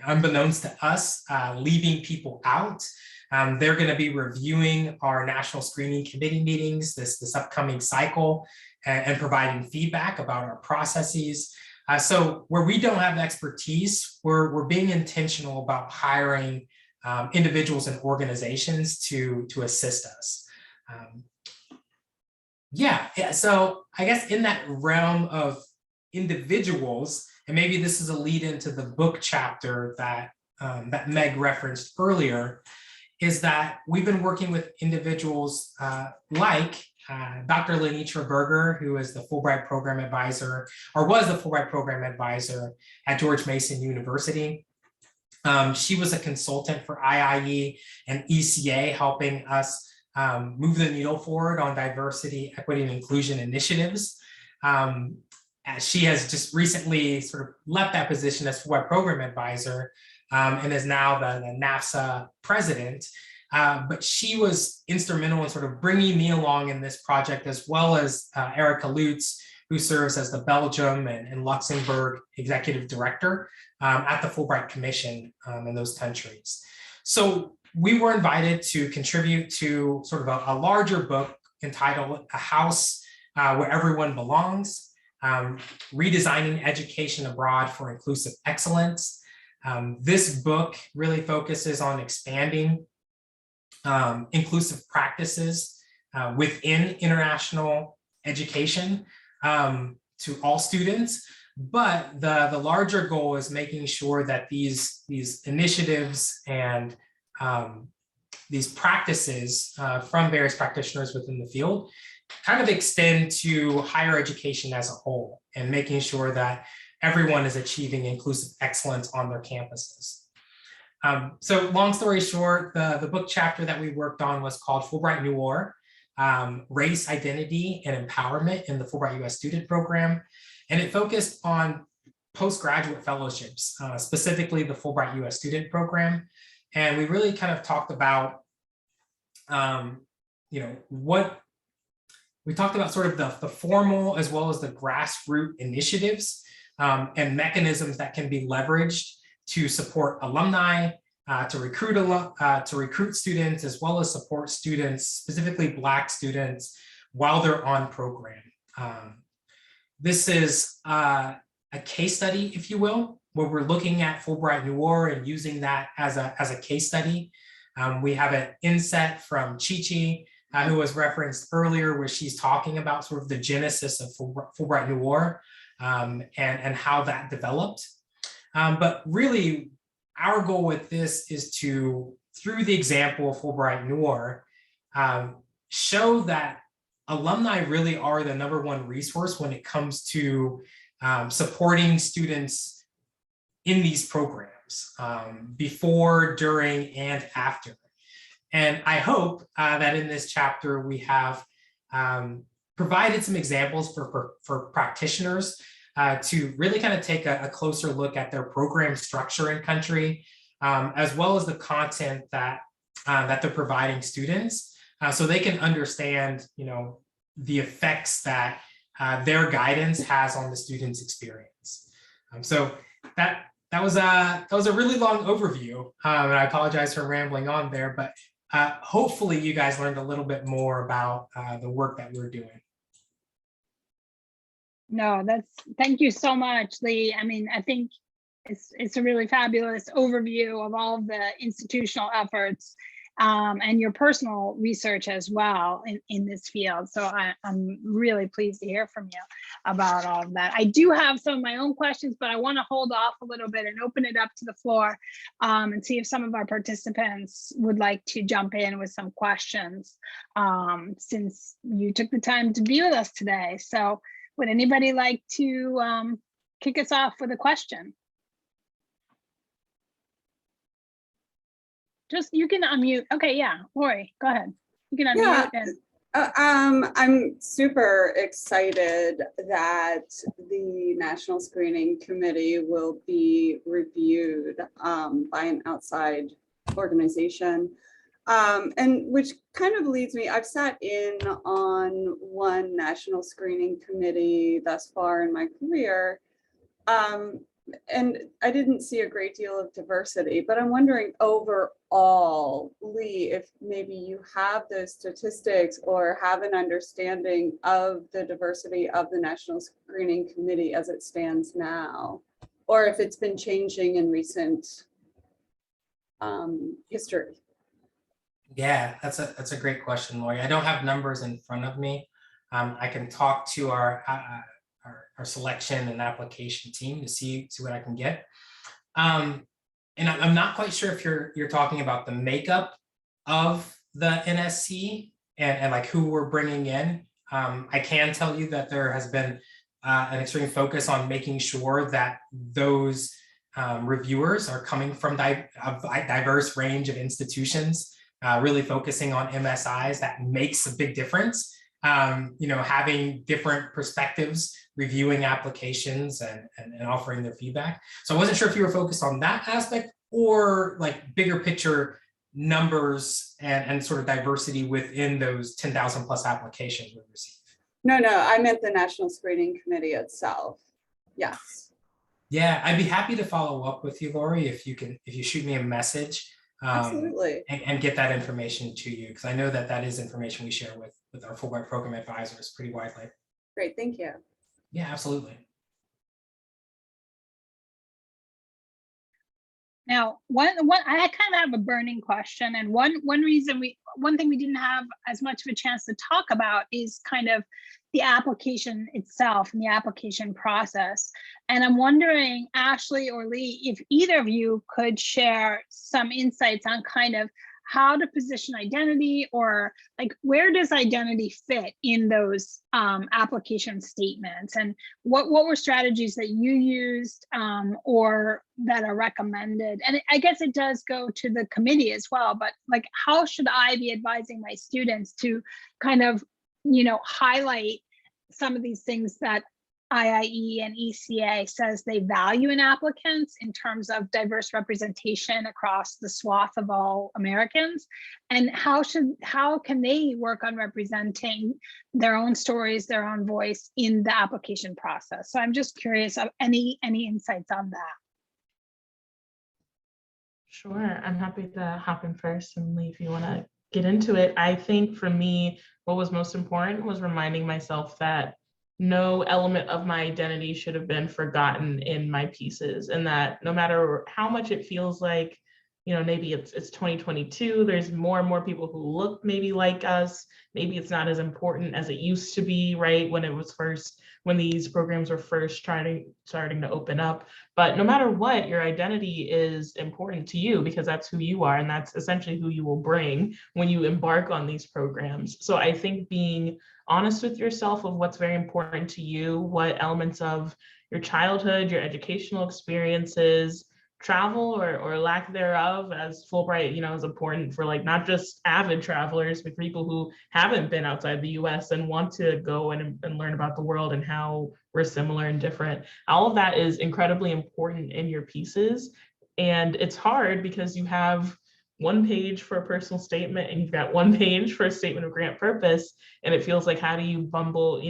unbeknownst to us, leaving people out. They're going to be reviewing our National Screening Committee meetings this upcoming cycle and providing feedback about our processes. So where we don't have expertise, we're being intentional about hiring individuals and organizations to assist us. So I guess in that realm of individuals, and maybe this is a lead into the book chapter that Meg referenced earlier, is that we've been working with individuals like Dr. Lenitra Berger, who is the Fulbright Program Advisor, or was the Fulbright Program Advisor at George Mason University. She was a consultant for IIE and ECA, helping us move the needle forward on diversity, equity, and inclusion initiatives. She has just recently sort of left that position as Fulbright Program Advisor and is now the NAFSA president. But she was instrumental in sort of bringing me along in this project, as well as Erica Lutz, who serves as the Belgium and Luxembourg executive director at the Fulbright Commission in those countries. So we were invited to contribute to sort of a larger book entitled A House Where Everyone Belongs, Redesigning Education Abroad for Inclusive Excellence. This book really focuses on expanding inclusive practices within international education to all students. But the larger goal is making sure that these initiatives and these practices from various practitioners within the field kind of extend to higher education as a whole, and making sure that everyone is achieving inclusive excellence on their campuses. So long story short, the book chapter that we worked on was called Fulbright Noir, Race, Identity, and Empowerment in the Fulbright U.S. Student Program. And it focused on postgraduate fellowships, specifically the Fulbright U.S. Student Program. And we really kind of talked about, we talked about sort of the formal as well as the grassroots initiatives and mechanisms that can be leveraged to support alumni, to recruit students, as well as support students, specifically Black students, while they're on program. This is a case study, if you will, where we're looking at Fulbright Noir and using that as a case study. We have an inset from Chi-Chi, who was referenced earlier, where she's talking about sort of the genesis of Fulbright Noir and how that developed. But really, our goal with this is to, through the example of Fulbright Noir, show that alumni really are the #1 resource when it comes to supporting students in these programs before, during, and after. And I hope that in this chapter we have provided some examples for practitioners to really kind of take a closer look at their program structure in country, as well as the content that they're providing students, so they can understand, the effects that their guidance has on the student's experience. So that was a really long overview, and I apologize for rambling on there, but hopefully you guys learned a little bit more about the work that we're doing. No, thank you so much, Lee. I mean, I think it's a really fabulous overview of all of the institutional efforts and your personal research as well in this field. So I'm really pleased to hear from you about all of that. I do have some of my own questions, but I want to hold off a little bit and open it up to the floor and see if some of our participants would like to jump in with some questions, since you took the time to be with us today. So would anybody like to kick us off with a question? You can unmute. Okay, yeah, Lori, go ahead. You can unmute. Yeah. I'm super excited that the National Screening Committee will be reviewed by an outside organization. And which kind of leads me, I've sat in on one national screening committee thus far in my career. And I didn't see a great deal of diversity, but I'm wondering overall, Lee, if maybe you have those statistics or have an understanding of the diversity of the National Screening Committee as it stands now, or if it's been changing in recent history. Yeah, that's a great question, Lori. I don't have numbers in front of me. I can talk to our selection and application team to see what I can get. And I'm not quite sure if you're talking about the makeup of the NSC and like who we're bringing in. I can tell you that there has been an extreme focus on making sure that those reviewers are coming from a diverse range of institutions, really focusing on MSIs. That makes a big difference. Having different perspectives, reviewing applications and offering their feedback. So I wasn't sure if you were focused on that aspect or like bigger picture numbers and sort of diversity within those 10,000 plus applications we received. No, I meant the National Screening Committee itself. Yes. Yeah, I'd be happy to follow up with you, Lori, if you shoot me a message. Absolutely. And get that information to you, because I know that is information we share with our Fulbright program advisors pretty widely. Great, thank you. Yeah, absolutely. Now, one I kind of have a burning question, and one thing we didn't have as much of a chance to talk about is kind of the application itself and the application process. And I'm wondering, Ashley or Lee, if either of you could share some insights on kind of how to position identity, or like where does identity fit in those application statements, and what were strategies that you used or that are recommended? And I guess it does go to the committee as well, but like how should I be advising my students to kind of highlight some of these things that IIE and ECA says they value in applicants in terms of diverse representation across the swath of all Americans, and how can they work on representing their own stories, their own voice in the application process? So I'm just curious of any insights on that. Sure, I'm happy to hop in first, and Lee, if you want to get into it. I think for me, what was most important was reminding myself that no element of my identity should have been forgotten in my pieces, and that no matter how much it feels like maybe it's 2022, there's more and more people who look maybe like us. Maybe it's not as important as it used to be, right? When these programs were first starting to open up. But no matter what, your identity is important to you because that's who you are. And that's essentially who you will bring when you embark on these programs. So I think being honest with yourself of what's very important to you, what elements of your childhood, your educational experiences, travel or lack thereof, as Fulbright, is important for like not just avid travelers, but people who haven't been outside the US and want to go and learn about the world and how we're similar and different. All of that is incredibly important in your pieces. And it's hard because you have one page for a personal statement and you've got one page for a statement of grant purpose. And it feels like, how do you bundle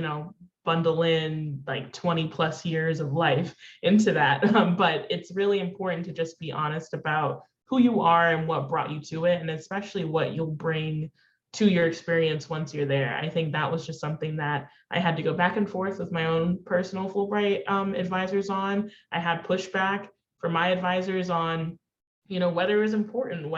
in like 20 plus years of life into that? But it's really important to just be honest about who you are and what brought you to it, and especially what you'll bring to your experience once you're there. I think that was just something that I had to go back and forth with my own personal Fulbright advisors on. I had pushback from my advisors on, whether it was important,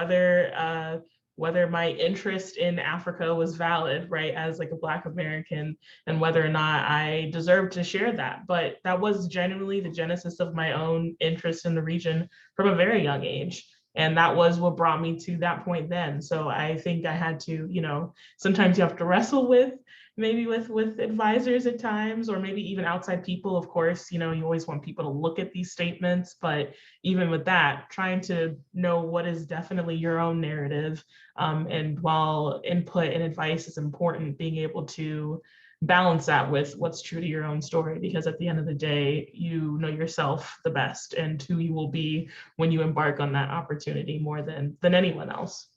whether my interest in Africa was valid, right, as like a Black American, and whether or not I deserved to share that. But that was genuinely the genesis of my own interest in the region from a very young age. And that was what brought me to that point then. So I think I had to, sometimes you have to wrestle with advisors at times, or maybe even outside people. Of course, you always want people to look at these statements, but even with that, trying to know what is definitely your own narrative. And while input and advice is important, being able to balance that with what's true to your own story, because at the end of the day, you know yourself the best and who you will be when you embark on that opportunity more than anyone else.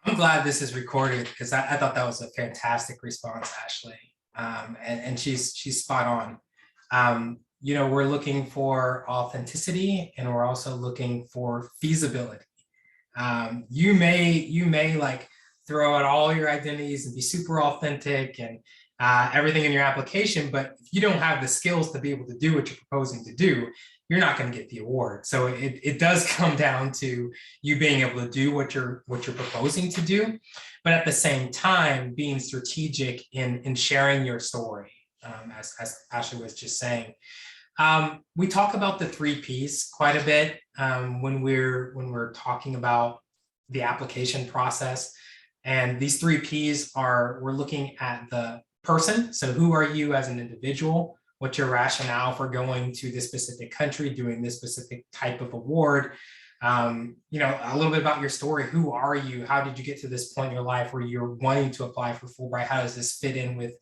I'm glad this is recorded because I thought that was a fantastic response, Ashley. And she's spot on. We're looking for authenticity, and we're also looking for feasibility. You may like throw out all your identities and be super authentic and everything in your application, but if you don't have the skills to be able to do what you're proposing to do, you're not going to get the award. So it does come down to you being able to do what you're proposing to do, but at the same time being strategic in sharing your story, as Ashley was just saying. We talk about the 3 Ps quite a bit when we're talking about the application process. And these 3 Ps we're looking at the person. So who are you as an individual? What's your rationale for going to this specific country, doing this specific type of award? A little bit about your story. Who are you? How did you get to this point in your life where you're wanting to apply for Fulbright? How does this fit in with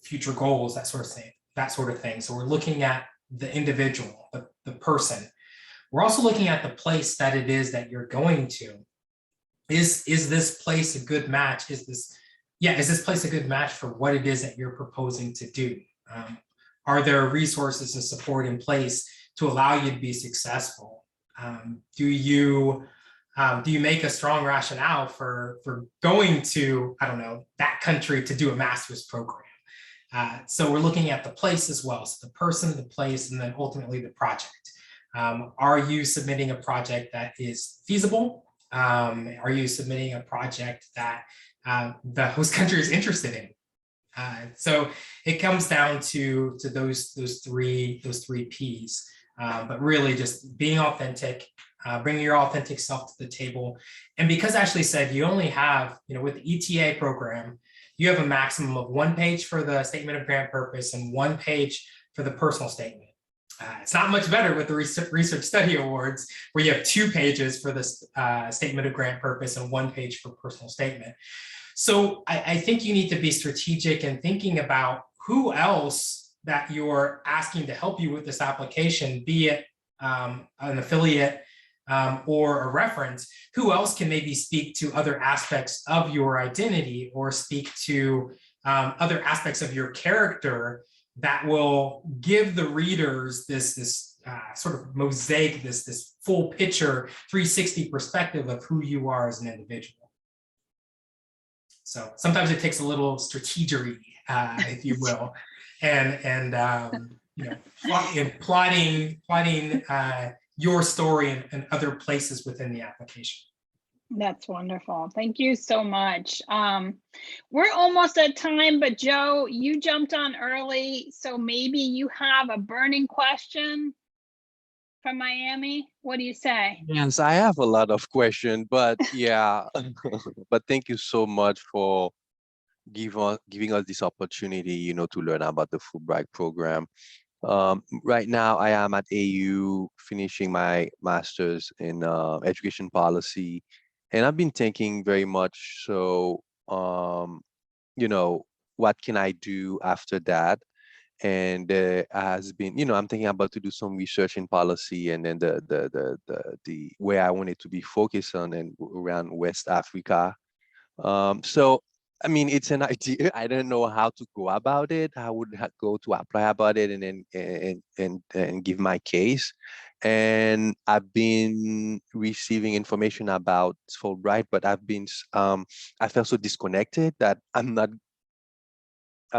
future goals, that sort of thing. So we're looking at the individual, the person. We're also looking at the place that it is that you're going to. Is this place a good match? Is this place a good match for what it is that you're proposing to do? Are there resources and support in place to allow you to be successful? Do you make a strong rationale for going to, that country to do a master's program? So we're looking at the place as well. So the person, the place, and then ultimately the project. Are you submitting a project that is feasible? Are you submitting a project that the host country is interested in? So it comes down to those three Ps, but really just being authentic, bringing your authentic self to the table. And because Ashley said you only have, with the ETA program, you have a maximum of 1 page for the statement of grant purpose and 1 page for the personal statement. It's not much better with the research study awards, where you have 2 pages for the statement of grant purpose and 1 page for personal statement. So I think you need to be strategic in thinking about who else that you're asking to help you with this application, be it an affiliate or a reference. Who else can maybe speak to other aspects of your identity or speak to other aspects of your character that will give the readers this sort of mosaic, this full picture, 360 perspective of who you are as an individual. So sometimes it takes a little strategery, if you will, and plotting your story and other places within the application. That's wonderful. Thank you so much. We're almost at time, but Joe, you jumped on early, so maybe you have a burning question from Miami. What do you say? Yes, I have a lot of questions, but yeah, but thank you so much for giving us this opportunity, to learn about the Fulbright program. Right now, I am at AU finishing my master's in education policy, and I've been thinking very much so, what can I do after that? And there has been, I'm thinking about to do some research in policy, and then the where I wanted to be focused on and around West Africa. So I mean, it's an idea. I don't know how to go about it. How would I go to apply about it and then and give my case. And I've been receiving information about Fulbright, but I felt so disconnected that I'm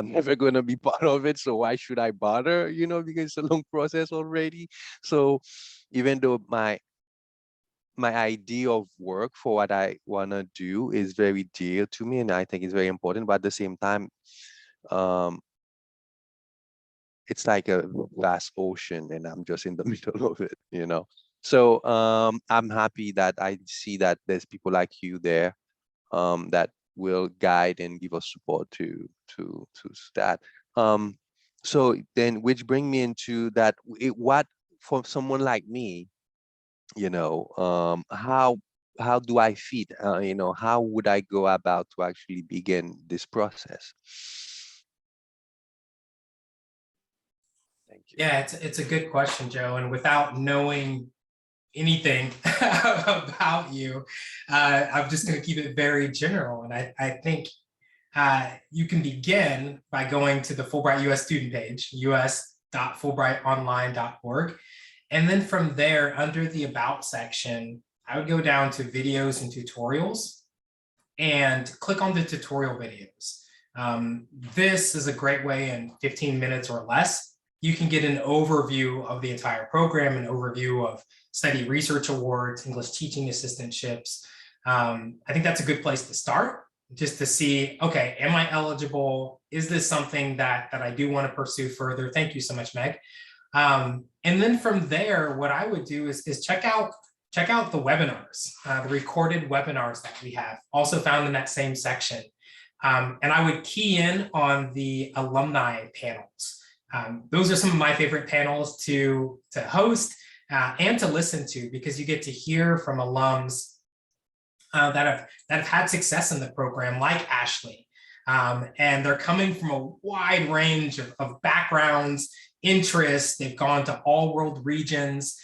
never going to be part of it. So why should I bother? Because it's a long process already. So even though my idea of work for what I want to do is very dear to me, and I think it's very important, but at the same time, it's like a vast ocean and I'm just in the middle of it. So I'm happy that I see that there's people like you there that will guide and give us support to that. So then, which bring me into that, what for someone like me, how do I fit? How would I go about to actually begin this process? Thank you. Yeah, it's a good question, Joe. And without knowing anything about you, I'm just going to keep it very general. And I think you can begin by going to the Fulbright US student page, us.fulbrightonline.org. And then from there, under the About section, I would go down to videos and tutorials and click on the tutorial videos. This is a great way in 15 minutes or less. You can get an overview of the entire program, an overview of study research awards, English teaching assistantships. I think that's a good place to start, just to see, okay, am I eligible? Is this something that I do want to pursue further? Thank you so much, Meg. And then from there, what I would do is check out the webinars, the recorded webinars that we have, also found in that same section. And I would key in on the alumni panels. Those are some of my favorite panels to host and to listen to, because you get to hear from alums that have had success in the program, like Ashley. And they're coming from a wide range of backgrounds, interests. They've gone to all world regions.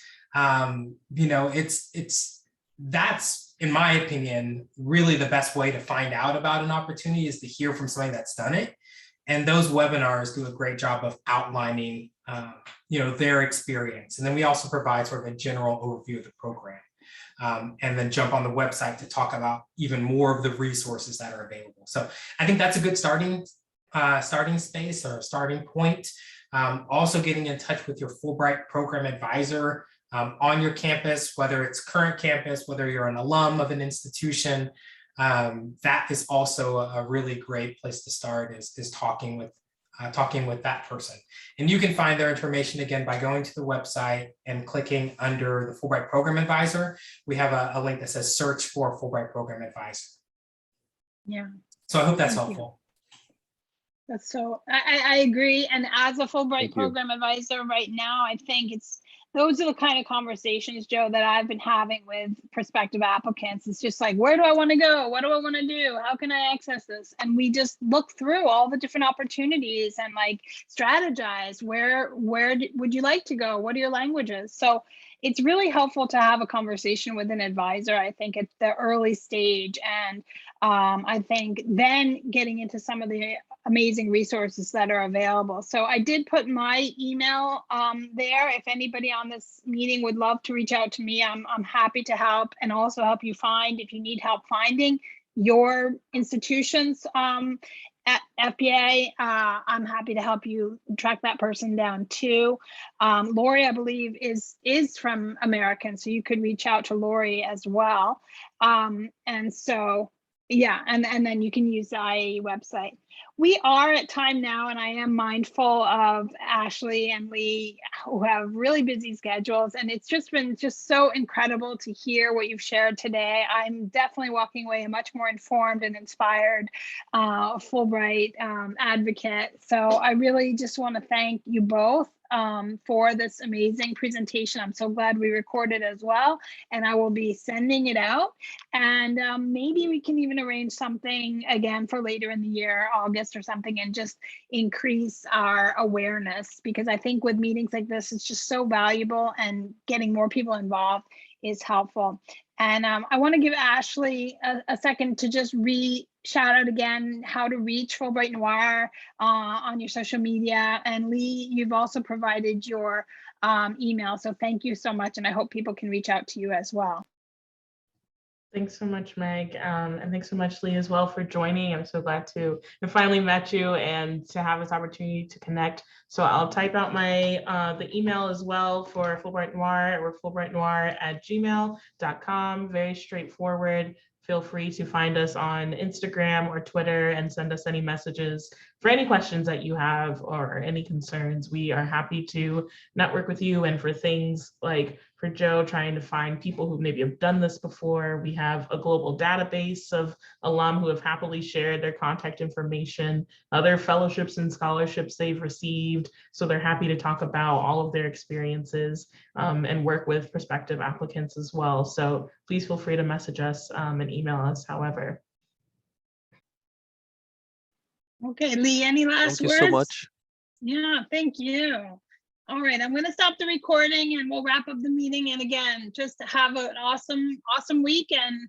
That's, in my opinion, really the best way to find out about an opportunity, is to hear from somebody that's done it. And those webinars do a great job of outlining, their experience. And then we also provide sort of a general overview of the program. And then jump on the website to talk about even more of the resources that are available. So I think that's a good starting space or starting point. Also getting in touch with your Fulbright program advisor on your campus, whether it's current campus, whether you're an alum of an institution. That is also a really great place to start, is talking with that person. And you can find their information again by going to the website and clicking under the Fulbright Program Advisor. We have a link that says search for Fulbright Program Advisor. Yeah. So I hope that's helpful. That's so, I agree. And as a Fulbright Program Advisor right now, I think those are the kind of conversations, Joe, that I've been having with prospective applicants. It's just like, where do I want to go? What do I want to do? How can I access this? And we just look through all the different opportunities and like strategize. Where would you like to go? What are your languages? So it's really helpful to have a conversation with an advisor, I think, at the early stage. And I think then getting into some of the amazing resources that are available. So I did put my email there. If anybody on this meeting would love to reach out to me, I'm happy to help, and also help you find, if you need help finding your institutions FBA, I'm happy to help you track that person down too. Lori, I believe, is from American, so you could reach out to Lori as well. And so, yeah, and then you can use the IAE website. We are at time now, and I am mindful of Ashley and Lee, who have really busy schedules, and it's just been so incredible to hear what you've shared today. I'm definitely walking away a much more informed and inspired Fulbright advocate. So I really just want to thank you both for this amazing presentation. I'm so glad we recorded as well, and I will be sending it out. And maybe we can even arrange something again for later in the year, August or something, and just increase our awareness, because I think with meetings like this, it's just so valuable, and getting more people involved is helpful. And I want to give Ashley a second to just shout out again how to reach Fulbright Noir on your social media. And Lee, you've also provided your email. So thank you so much. And I hope people can reach out to you as well. Thanks so much, Meg. And thanks so much, Lee, as well, for joining. I'm so glad to have finally met you and to have this opportunity to connect. So I'll type out my the email as well for Fulbright Noir, or fulbrightnoir@gmail.com. Very straightforward. Feel free to find us on Instagram or Twitter and send us any messages for any questions that you have or any concerns. We are happy to network with you, and for things like for Joe trying to find people who maybe have done this before. We have a global database of alum who have happily shared their contact information, other fellowships and scholarships they've received. So they're happy to talk about all of their experiences and work with prospective applicants as well. So please feel free to message us and email us, however. Okay, Lee, any last words? Thank you so much. Yeah, thank you. All right, I'm going to stop the recording and we'll wrap up the meeting. And again, just have an awesome week, and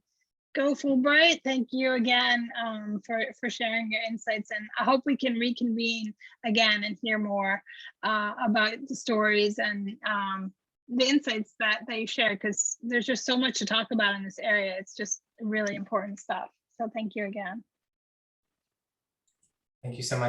go Fulbright. Thank you again for sharing your insights. And I hope we can reconvene again and hear more about the stories and the insights that you shared, because there's just so much to talk about in this area. It's just really important stuff. So thank you again. Thank you so much.